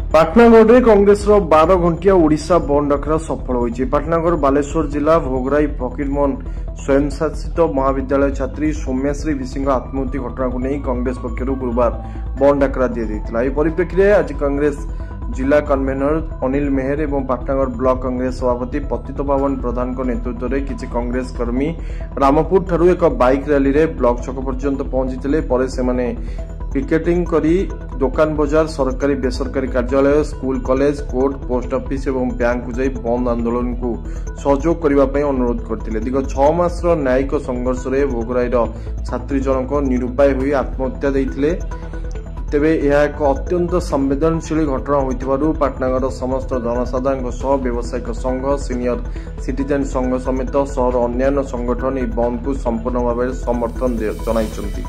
पाटनागढ़ कांग्रेस 12 घंटिया ओडिशा बंद डाकरा सफल होइछि। पाटनागढ़ बालेश्वर जिला भोगराई फकीरमोहन स्वयंशासित महाविद्यालय छात्री सौम्याश्री विसी आत्महत्या घटना को नहीं कांग्रेस पक्षर गुरुवार बंद डाकरा दि परिप्रेक्षी में आज कांग्रेस जिला कन्वेनर अनिल मेहर और पाटनागढ़ ब्लॉक कांग्रेस सभापति पतित पावन प्रधान नेतृत्व में किसी कांग्रेस कर्मी रामपुर ठारू एक बाइक रैली में ब्लॉक छक पर्यंत पहुंची पिकेटिंग करी दुकान बजार सरकारी बेसरकारी कार्यालय school college court post office और बैंक को जाई बंद आंदोलन को सहयोग करने अनुरोध करते। दीर्घ 6 मास न्यायिक संघर्ष में भोगराई छात्री जनक निरुपाय हुई आत्महत्या देते। तेबे यह एक अत्यंत संवेदनशील घटना होइथिबारु पाटनागढ़ समस्त जनसाधारण सह व्यावसायिक संघ सीनियर सिटीजन संघ समेत शहर अन्य संगठन यह बंद को संपूर्ण भाव समर्थन जनाइछन्ति।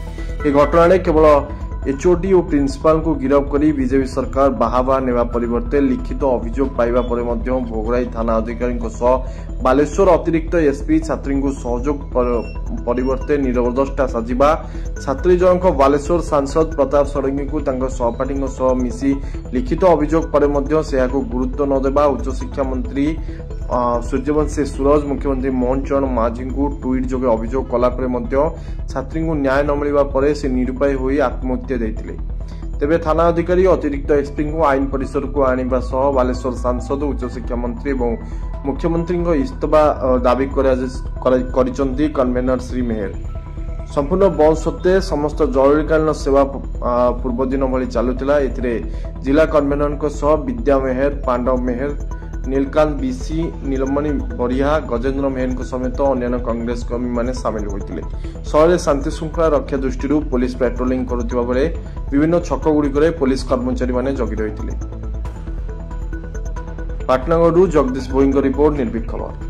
यह घटना केवल एचओडी और प्रिंसिपाल को गिरफ्त करी बीजेपी सरकार बाहाबा नेवा परिवर्ते लिखित अभियोग पाइबा परे मध्य भोगराई थाना अधिकारी सह बालेश्वर अतिरिक्त एसपी छात्री को सहयोग परिवर्ते निरवदष्टा साजिबा छात्री जनक बालेश्वर सांसद प्रताप षडंगी को सहपाठी सह मिसी लिखित अभियोग परे मध्य सेयाको गुरुत्व न देबा उच्च शिक्षा मंत्री सूर्यवंशी सूरज मुख्यमंत्री मोहन चरण माझी को ट्वीट जोगे अभियोग कलापर छात्री को न्याय न मिलवा परे से निरुपाय होई आत्महत्या देते। तेबे थाना अधिकारी अतिरिक्त एसपी को आईन परिसर को आनिबा सह बालेश्वर सांसद उच्च शिक्षा मंत्री और मुख्यमंत्री इस्तीफा दाबी करिसंती कन्वेनर श्री मेहर। संपूर्ण बंद सत्वे समस्त जरूरीकालीन सेवा पूर्व दिन भली चलुला। जिला कन्वेनर सह विद्या मेहर पांडव मेहर नीलकांत बीसी नीलमणि बरिया गजेन्द्र मेहर समेत अन्य कांग्रेस कर्मी माने सामिल होते। शहर में शांति श्रृंखला रक्षा दृष्टि पुलिस पेट्रोलिंग करुवा बेले विभिन्न छक गुड़िक पुलिस कर्मचारी माने जगी रही। पाटनागढ़ जगदीश भोई रिपोर्ट निर्भीक खबर।